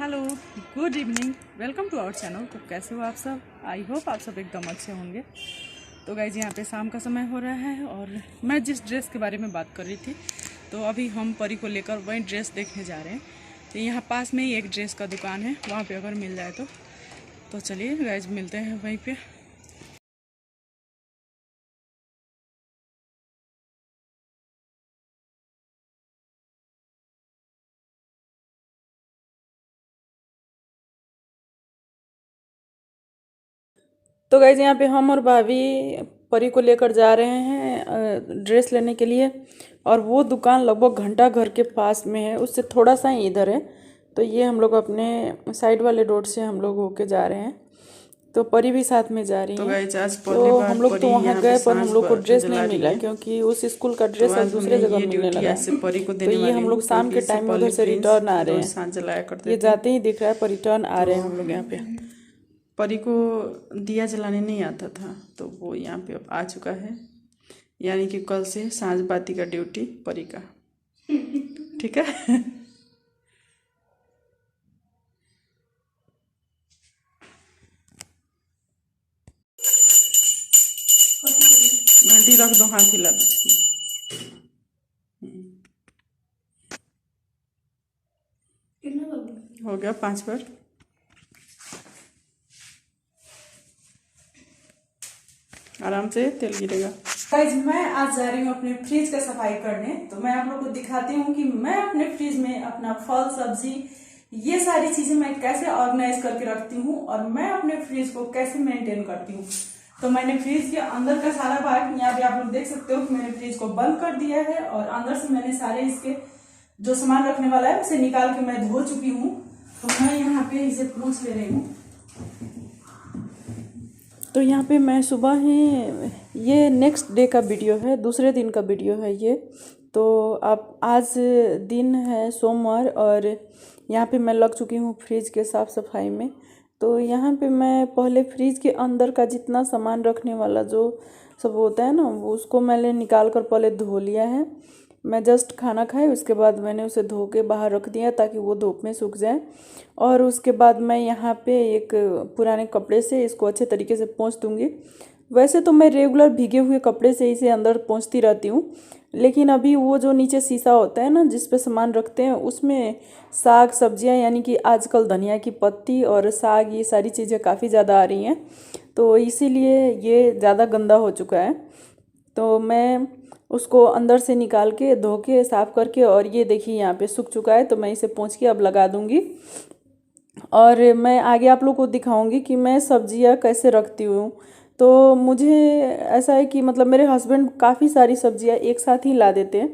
Hello, good evening, welcome to our channel. तो कैसे हो आप सब? आई होप आप सब एकदम अच्छे होंगे। तो गाइज यहाँ पे शाम का समय हो रहा है और मैं जिस ड्रेस के बारे में बात कर रही थी, तो अभी हम परी को लेकर वही ड्रेस देखने जा रहे हैं। तो यहाँ पास में ही एक ड्रेस का दुकान है, वहाँ पे अगर मिल जाए तो चलिए गाइज मिलते हैं वहीं पे। तो गाइज यहाँ पे हम और भाभी परी को लेकर जा रहे हैं ड्रेस लेने के लिए, और वो दुकान लगभग घंटा घर के पास में है, उससे थोड़ा सा ही इधर है। तो ये हम लोग अपने साइड वाले रोड से हम लोग होके जा रहे हैं, तो परी भी साथ में जा रही है। गाइस आज तो हम लोग तो वहाँ गए पर हम लोग को ड्रेस नहीं मिला, क्योंकि उस स्कूल का ड्रेस अब दूसरे जगह मिलने लगा है। तो ये हम लोग शाम के टाइम में उधर से रिटर्न आ रहे हैं। ये जाते ही दिख रहा है पर रिटर्न आ रहे हैं हम लोग यहाँ पे। परी को दिया जलाने नहीं आता था, तो वो यहाँ पे अब आ चुका है। यानी कि कल से सांझ बाती का ड्यूटी परी का, ठीक है। घंटी रख दो, हाथ हिला दो। हो गया 5 बार। आराम से तेल गिरेगा। गाइस मैं आज जा रही हूँ अपने फ्रिज का सफाई करने। तो मैं आप लोग को दिखाती हूँ कि मैं अपने फ्रिज में अपना फल सब्जी ये सारी चीजें मैं कैसे ऑर्गेनाइज करके रखती हूँ और मैं अपने फ्रिज को कैसे मेंटेन करती हूँ। तो मैंने फ्रिज के अंदर का सारा भाग यहाँ पे आप लोग देख सकते हो कि मैंने फ्रिज को बंद कर दिया है, और अंदर से मैंने सारे इसके जो सामान रखने वाला है उसे निकाल के मैं धो चुकी हूँ। तो मैं यहाँ पे इसे पोंछ ले रही हूँ। तो यहाँ पे मैं सुबह ही, ये नेक्स्ट डे का वीडियो है, दूसरे दिन का वीडियो है ये। तो आप आज दिन है सोमवार और यहाँ पे मैं लग चुकी हूँ फ्रिज के साफ़ सफाई में। तो यहाँ पे मैं पहले फ्रिज के अंदर का जितना सामान रखने वाला जो सब होता है ना, वो उसको मैंने निकाल कर पहले धो लिया है। मैं जस्ट खाना खाए उसके बाद मैंने उसे धो के बाहर रख दिया ताकि वो धूप में सूख जाए। और उसके बाद मैं यहाँ पे एक पुराने कपड़े से इसको अच्छे तरीके से पोंछ दूँगी। वैसे तो मैं रेगुलर भीगे हुए कपड़े से इसे अंदर पोंछती रहती हूँ, लेकिन अभी वो जो नीचे शीशा होता है ना जिस पे सामान रखते हैं, उसमें साग सब्जियाँ यानी कि आजकल धनिया की पत्ती और साग ये सारी चीज़ें काफ़ी ज़्यादा आ रही हैं, तो इसीलिए ये ज़्यादा गंदा हो चुका है। तो मैं उसको अंदर से निकाल के धो के साफ़ करके, और ये देखिए यहाँ पे सूख चुका है, तो मैं इसे पोंछ के अब लगा दूँगी। और मैं आगे आप लोग को दिखाऊंगी कि मैं सब्जियां कैसे रखती हूँ। तो मुझे ऐसा है कि मतलब मेरे हस्बैंड काफ़ी सारी सब्जियां एक साथ ही ला देते हैं।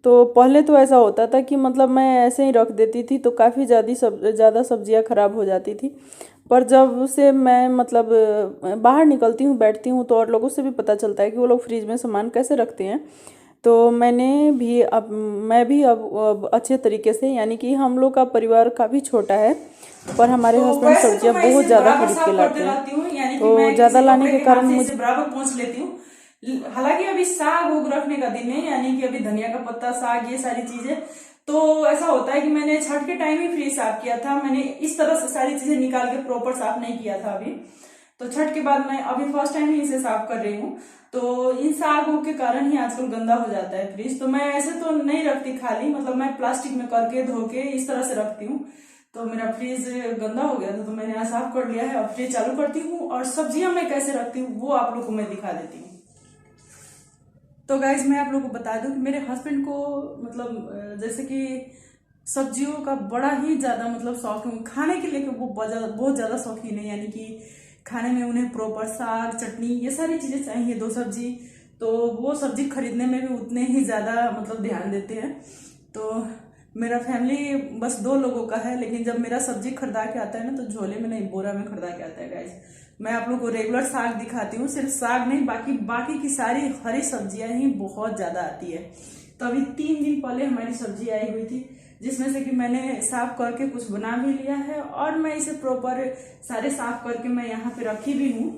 तो पहले तो ऐसा होता था कि मतलब मैं ऐसे ही रख देती थी तो काफ़ी ज़्यादा सब्जियां ख़राब हो जाती थी। पर जब से मैं मतलब बाहर निकलती हूँ बैठती हूँ तो और लोगों से भी पता चलता है कि वो लोग फ्रिज में सामान कैसे रखते हैं। तो मैं भी अब अच्छे तरीके से, यानी कि हम लोग का परिवार काफ़ी छोटा है पर हमारे हस्बैंड सब्जियां बहुत ज़्यादा खरीद के लाते हैं, तो ज़्यादा लाने के कारण मुझे बराबर पोंछ लेती हूँ। हालांकि अभी साग उग रखने का दिन है, यानी कि अभी धनिया का पत्ता, साग, ये सारी चीजें। तो ऐसा होता है कि मैंने छठ के टाइम ही फ्रिज साफ किया था। मैंने इस तरह से सारी चीजें निकाल के प्रॉपर साफ नहीं किया था अभी। तो छठ के बाद मैं अभी फर्स्ट टाइम ही इसे साफ कर रही हूँ। तो इन सागों के कारण ही आजकल गंदा हो जाता है फ्रिज। तो मैं ऐसे तो नहीं रखती खाली, मतलब मैं प्लास्टिक में करके धो के इस तरह से रखती हूँ। तो मेरा फ्रिज गंदा हो गया था तो मैंने यहाँ साफ कर लिया है। अब फ्रिज चालू करती हूँ और सब्जियां मैं कैसे रखती हूँ वो आप लोग को मैं दिखा देती हूँ। तो गाइज मैं आप लोगों को बता दूं कि मेरे हस्बैंड को मतलब जैसे कि सब्जियों का बड़ा ही ज्यादा मतलब शौक है। खाने के लिए वो बहुत ज्यादा शौकीन है, यानी कि खाने में उन्हें प्रॉपर साग चटनी ये सारी चीजें चाहिए, 2 सब्जी। तो वो सब्जी खरीदने में भी उतने ही ज्यादा मतलब ध्यान देते हैं। तो मेरा फैमिली बस 2 लोगों का है, लेकिन जब मेरा सब्जी खरीदा के आता है ना तो झोले में नहीं बोरा में खरीदा के आता है गाइज। मैं आप लोग को रेगुलर साग दिखाती हूँ, सिर्फ साग नहीं बाकी की सारी हरी सब्जियां ही बहुत ज्यादा आती है। तो अभी 3 दिन पहले हमारी सब्जी आई हुई थी, जिसमें से कि मैंने साफ करके कुछ बना भी लिया है और मैं इसे प्रॉपर सारे साफ करके मैं यहाँ पे रखी भी हूँ।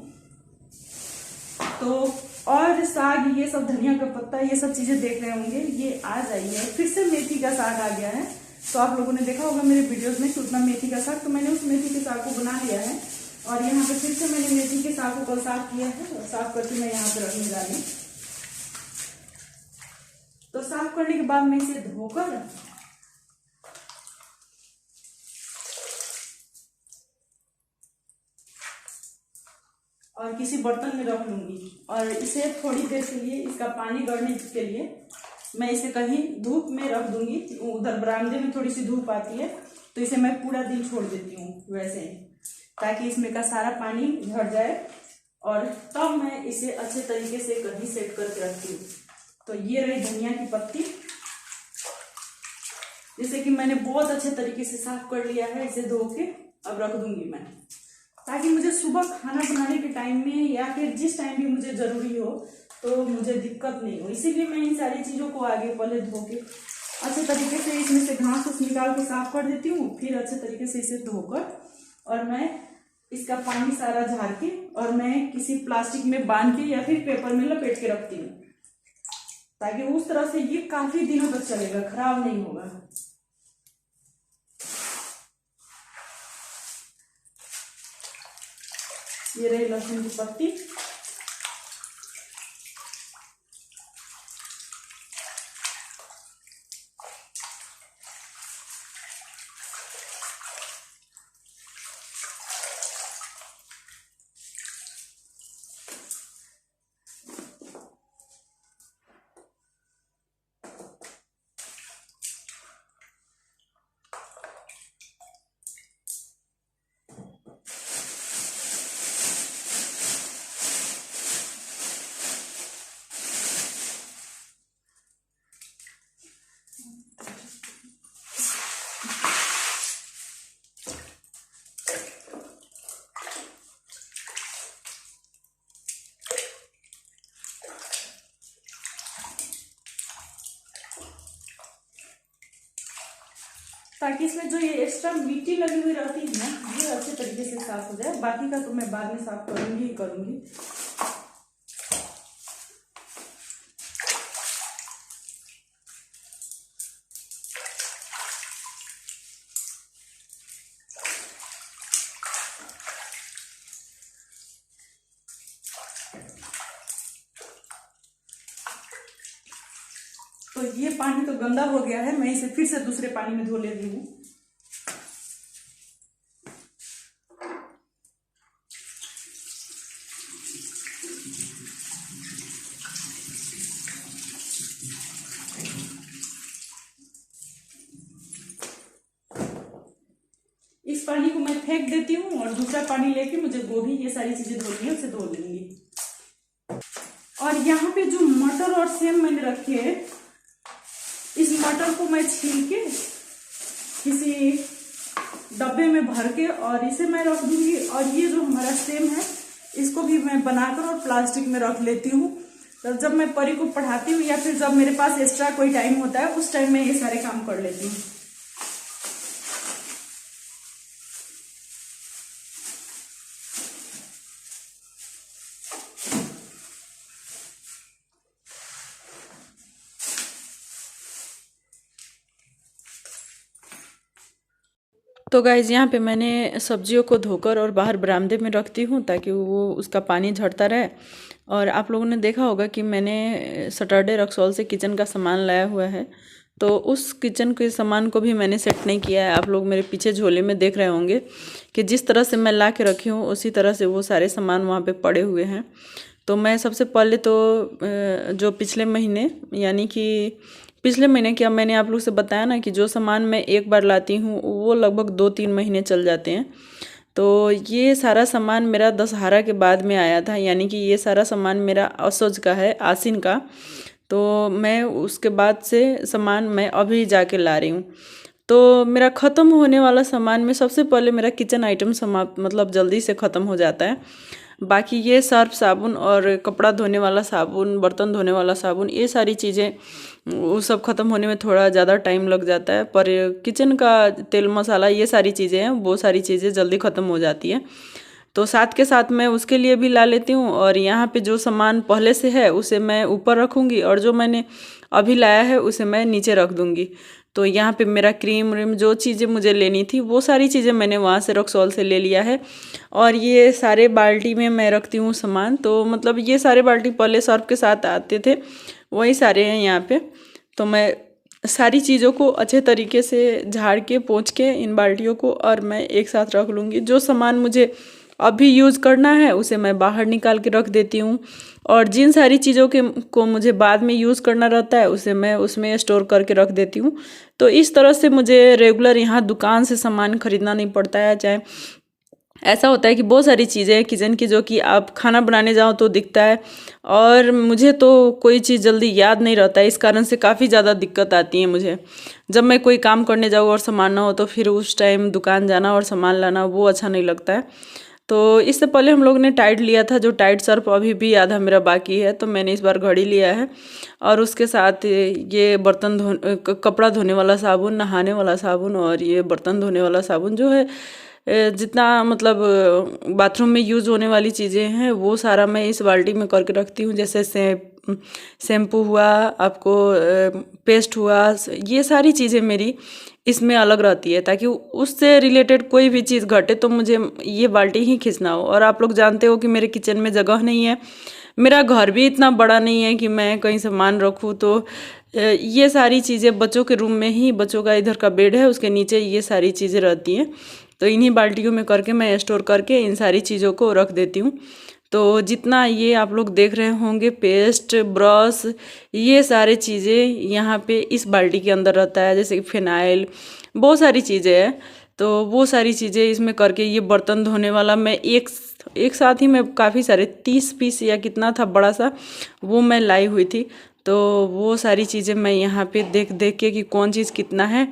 तो और साग ये सब, धनिया का पत्ता, ये सब चीजें देख रहे होंगे, ये आ जाइए फिर से मेथी का साग आ गया है। तो आप लोगों ने देखा होगा मेरे वीडियोस में सूतना मेथी का साग, तो मैंने उस मेथी के साग को बना लिया है। और यहाँ पे फिर से मैंने मेथी के साग को कल साफ किया है और साफ करके मैं यहाँ पे रखने जा रही हूँ। तो साफ करने के बाद मैं इसे धोकर और किसी बर्तन में रख लूंगी। और इसे थोड़ी देर के लिए, इसका पानी गड़ने के लिए मैं इसे कहीं धूप में रख दूंगी। उधर बरामदे में थोड़ी सी धूप आती है, तो इसे मैं पूरा दिन छोड़ देती हूँ वैसे ही, ताकि इसमें का सारा पानी झड़ जाए। और तब मैं इसे अच्छे तरीके से कहीं सेट करके रखती हूँ। तो ये रही धनिया की पत्ती, जैसे कि मैंने बहुत अच्छे तरीके से साफ कर लिया है। इसे धो के अब रख दूंगी मैं, ताकि मुझे सुबह खाना बनाने के टाइम में या फिर जिस टाइम भी मुझे जरूरी हो तो मुझे दिक्कत नहीं हो। इसीलिए मैं इन सारी चीजों को आगे पहले धो के अच्छे तरीके से इसमें से घास फूस निकाल के साफ कर देती हूँ। फिर अच्छे तरीके से इसे धोकर और मैं इसका पानी सारा झाड़ के और मैं किसी प्लास्टिक में बांध के या फिर पेपर में लपेट के रखती हूँ, ताकि उस तरह से ये काफी दिनों तक चलेगा, खराब नहीं होगा। ये रही लहसुन की पत्ती। ताकि इसमें जो ये एक्स्ट्रा मिट्टी लगी हुई रहती है ना, ये अच्छे तरीके से साफ हो जाए। बाकी का तो मैं बाद में साफ करूंगी ही करूंगी। तो ये पानी तो गंदा हो गया है, मैं इसे फिर से दूसरे पानी में धो ले रही हूँ। इस पानी को मैं फेंक देती हूँ और दूसरा पानी लेके मुझे गोभी ये सारी चीजें धोनी है, उसे धो लूंगी। और यहाँ पे जो मटर और सेम मैंने रखे है, इस मटर को मैं छील के किसी डब्बे में भर के और इसे मैं रख दूंगी। और ये जो हमारा सेम है, इसको भी मैं बनाकर और प्लास्टिक में रख लेती हूँ। तो जब मैं परी को पढ़ाती हूँ या फिर जब मेरे पास एक्स्ट्रा कोई टाइम होता है, उस टाइम मैं ये सारे काम कर लेती हूँ। तो गाइज़ यहाँ पे मैंने सब्जियों को धोकर और बाहर बरामदे में रखती हूँ, ताकि वो उसका पानी झड़ता रहे। और आप लोगों ने देखा होगा कि मैंने सैटरडे रक्सौल से किचन का सामान लाया हुआ है, तो उस किचन के सामान को भी मैंने सेट नहीं किया है। आप लोग मेरे पीछे झोले में देख रहे होंगे कि जिस तरह से मैं ला के रखी हूँ, उसी तरह से वो सारे सामान वहाँ पे पड़े हुए हैं। तो मैं सबसे पहले तो जो पिछले महीने, यानी कि पिछले महीने क्या मैंने आप लोग से बताया ना कि जो सामान मैं एक बार लाती हूँ वो लगभग 2-3 महीने चल जाते हैं। तो ये सारा सामान मेरा दशहरा के बाद में आया था, यानी कि ये सारा सामान मेरा असोज का है, आसिन का। तो मैं उसके बाद से सामान मैं अभी जाके ला रही हूँ। तो मेरा ख़त्म होने वाला सामान में सबसे पहले मेरा किचन आइटम मतलब जल्दी से ख़त्म हो जाता है। बाकी ये सर्फ साबुन और कपड़ा धोने वाला साबुन, बर्तन धोने वाला साबुन, ये सारी चीज़ें वो सब ख़त्म होने में थोड़ा ज़्यादा टाइम लग जाता है। पर किचन का तेल मसाला, ये सारी चीज़ें हैं, वो सारी चीज़ें जल्दी ख़त्म हो जाती है। तो साथ के साथ मैं उसके लिए भी ला लेती हूँ। और यहाँ पे जो सामान पहले से है उसे मैं ऊपर रखूँगी और जो मैंने अभी लाया है उसे मैं नीचे रख दूँगी। तो यहाँ पे मेरा क्रीम व्रीम जो चीज़ें मुझे लेनी थी वो सारी चीज़ें मैंने वहाँ से रक्सौल से ले लिया है। और ये सारे बाल्टी में मैं रखती हूँ सामान, तो मतलब ये सारे बाल्टी पहले सर्फ के साथ आते थे, वही सारे हैं यहाँ पे। तो मैं सारी चीज़ों को अच्छे तरीके से झाड़ के पोंछ के इन बाल्टियों को और मैं एक साथ रख लूँगी। जो सामान मुझे अभी यूज़ करना है उसे मैं बाहर निकाल के रख देती हूँ, और जिन सारी चीज़ों के को मुझे बाद में यूज़ करना रहता है उसे मैं उसमें स्टोर करके रख देती हूँ। तो इस तरह से मुझे रेगुलर यहाँ दुकान से सामान खरीदना नहीं पड़ता है। चाहे ऐसा होता है कि बहुत सारी चीज़ें किचन की जो कि आप खाना बनाने जाओ तो दिखता है, और मुझे तो कोई चीज़ जल्दी याद नहीं रहता है, इस कारण से काफ़ी ज़्यादा दिक्कत आती है मुझे। जब मैं कोई काम करने जाऊँ और सामान ना हो तो फिर उस टाइम दुकान जाना और सामान लाना वो अच्छा नहीं लगता है। तो इससे पहले हम लोग ने टाइड लिया था, जो टाइड सर्फ अभी भी आधा मेरा बाकी है, तो मैंने इस बार घड़ी लिया है। और उसके साथ ये कपड़ा धोने वाला साबुन, नहाने वाला साबुन और ये बर्तन धोने वाला साबुन जो है, जितना मतलब बाथरूम में यूज़ होने वाली चीज़ें हैं वो सारा मैं इस बाल्टी में करके रखती हूँ। जैसे शैम्पू हुआ, आपको पेस्ट हुआ, ये सारी चीज़ें मेरी इसमें अलग रहती है, ताकि उससे रिलेटेड कोई भी चीज़ घटे तो मुझे ये बाल्टी ही खींचना हो। और आप लोग जानते हो कि मेरे किचन में जगह नहीं है, मेरा घर भी इतना बड़ा नहीं है कि मैं कहीं सामान रखूँ। तो ये सारी चीज़ें बच्चों के रूम में ही, बच्चों का इधर का बेड है उसके नीचे ये सारी चीज़ें रहती हैं, तो इन्हीं बाल्टियों में करके मैं स्टोर करके इन सारी चीज़ों को रख देती हूँ। तो जितना ये आप लोग देख रहे होंगे पेस्ट, ब्रश, ये सारे चीज़ें यहाँ पे इस बाल्टी के अंदर रहता है, जैसे कि फिनाइल, बहुत सारी चीज़ें हैं। तो वो सारी चीज़ें इसमें करके, ये बर्तन धोने वाला मैं एक साथ ही मैं काफ़ी सारे 30 पीस या कितना था बड़ा सा, वो मैं लाई हुई थी। तो वो सारी चीज़ें मैं यहाँ पे देख देख के कि कौन चीज़ कितना है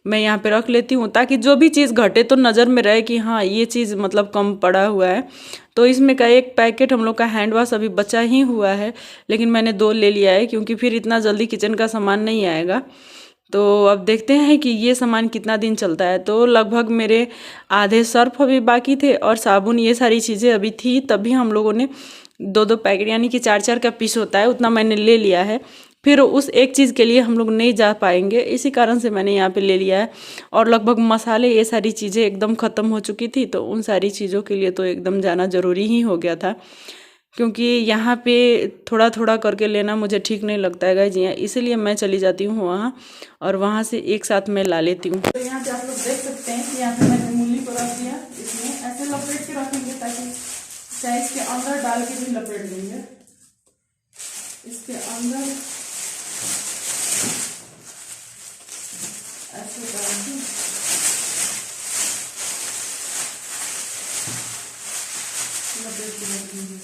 मैं यहाँ पे रख लेती हूँ, ताकि जो भी चीज़ घटे तो नज़र में रहे कि हाँ ये चीज़ मतलब कम पड़ा हुआ है। तो इसमें का एक पैकेट हम लोग का हैंड वाश अभी बचा ही हुआ है, लेकिन मैंने 2 ले लिया है क्योंकि फिर इतना जल्दी किचन का सामान नहीं आएगा। तो अब देखते हैं कि ये सामान कितना दिन चलता है। तो लगभग मेरे आधे सर्फ अभी बाकी थे और साबुन, ये सारी चीज़ें अभी थी, तभी हम लोगों ने 2-2 पैकेट यानी कि 4-4 का पीस होता है उतना मैंने ले लिया है। फिर उस एक चीज़ के लिए हम लोग नहीं जा पाएंगे, इसी कारण से मैंने यहाँ पे ले लिया है। और लगभग मसाले, ये सारी चीज़ें एकदम ख़त्म हो चुकी थी, तो उन सारी चीज़ों के लिए तो एकदम जाना ज़रूरी ही हो गया था, क्योंकि यहाँ पे थोड़ा थोड़ा करके लेना मुझे ठीक नहीं लगता है गाइस, इसीलिए मैं चली जाती हूँ वहाँ और वहाँ से एक साथ मैं ला लेती हूँ। तो यहाँ पे आप लोग देख सकते हैं कि यहाँ पे मैंने मूली को रख दिया, इसमें ऐसे लपेट के रखेंगे ताकि चाहे इसके अंदर डाल के भी लपेट देंगे, इसके अंदर ऐसे डाल के लपेट के रख देंगे।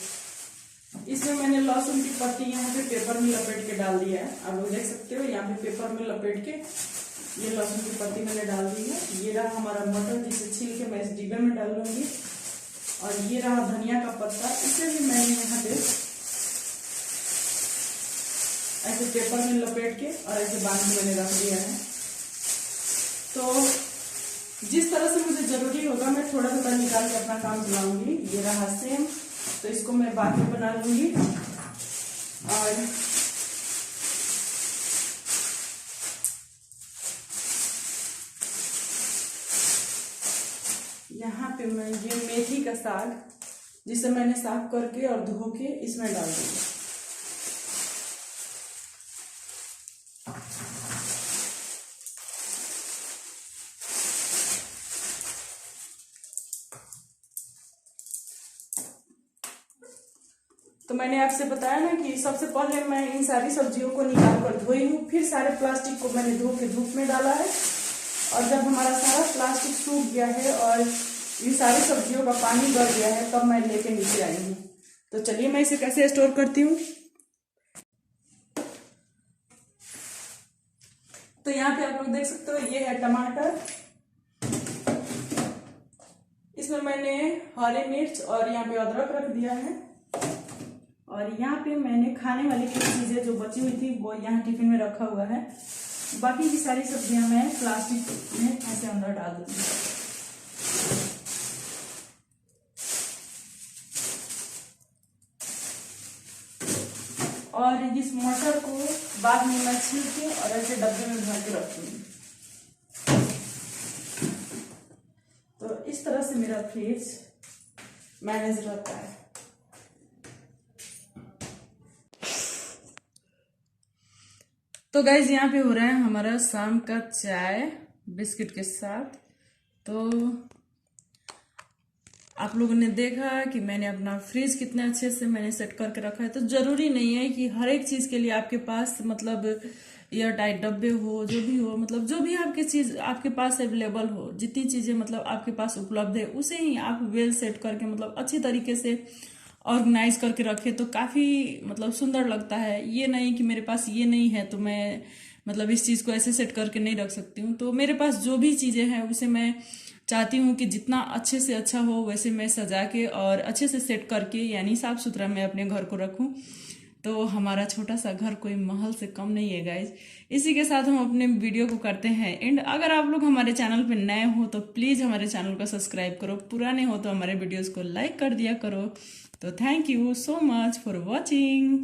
इसमें मैंने लहसुन की पत्ती यहाँ पे पेपर में लपेट के डाल दिया है, आप लोग देख सकते हो। यहाँ पे पेपर में लपेट के ये लहसुन की पत्ती मैंने डाल दी है। ये रहा हमारा मटर, जिसे छील के मैं इस डिब्बे में डाल लूंगी। और ये रहा धनिया का पत्ता, इसे भी मैंने यहाँ पे ऐसे पेपर में लपेट के और ऐसे बांध के मैंने रख दिया है। तो जिस तरह से मुझे जरूरी होगा मैं थोड़ा थोड़ा निकाल के अपना काम चलाऊंगी। ये रहा सेम, तो इसको मैं बाद में बना लूंगी। और यहाँ पे मैं ये मेथी का साग, जिसे मैंने साफ करके और धो के इसमें डाल दूंगी। तो मैंने आपसे बताया ना कि सबसे पहले मैं इन सारी सब्जियों को निकाल कर धोई हूँ, फिर सारे प्लास्टिक को मैंने धो के धूप में डाला है। और जब हमारा सारा प्लास्टिक सूख गया है और इन सारी सब्जियों का पानी गर गया है, तब मैं लेके नीचे आई हूँ। तो चलिए मैं इसे कैसे स्टोर करती हूँ। तो यहाँ पे आप लोग देख सकते हो, ये है टमाटर, इसमें मैंने हरी मिर्च और यहाँ पे अदरक रख दिया है। और यहाँ पे मैंने खाने वाली कुछ चीजें जो बची हुई थी वो यहाँ टिफिन में रखा हुआ है। बाकी की सारी सब्जियां मैं प्लास्टिक में ऐसे अंदर डाल दूंगी। और इस मटर को बाद में मैं छील के और ऐसे डब्बे में भर के रखूंगी। इस तरह से मेरा फ्रिज मैनेज रहता है। तो गाइज यहाँ पे हो रहा है हमारा शाम का चाय बिस्किट के साथ। तो आप लोगों ने देखा कि मैंने अपना फ्रिज कितने अच्छे से मैंने सेट करके रखा है। तो जरूरी नहीं है कि हर एक चीज के लिए आपके पास मतलब एयर टाइट डब्बे हो, जो भी हो, मतलब जो भी आपके चीज आपके पास अवेलेबल हो, जितनी चीजें मतलब आपके पास उपलब्ध है उसे ही आप वेल सेट करके मतलब अच्छी तरीके से ऑर्गेनाइज करके रखे तो काफी मतलब सुंदर लगता है। ये नहीं कि मेरे पास ये नहीं है तो मैं मतलब इस चीज को ऐसे सेट करके नहीं रख सकती हूँ। तो मेरे पास जो भी चीजें हैं उसे मैं चाहती हूँ कि जितना अच्छे से अच्छा हो वैसे मैं सजा के और अच्छे से सेट करके यानी साफ सुथरा मैं अपने घर को रखूं। तो हमारा छोटा सा घर कोई महल से कम नहीं है गाइज। इसी के साथ हम अपने वीडियो को करते हैं एंड। अगर आप लोग हमारे चैनल पे नए हो तो प्लीज हमारे चैनल को सब्सक्राइब करो, पुराने हो तो हमारे वीडियोस को लाइक कर दिया करो। तो thank you so much for watching.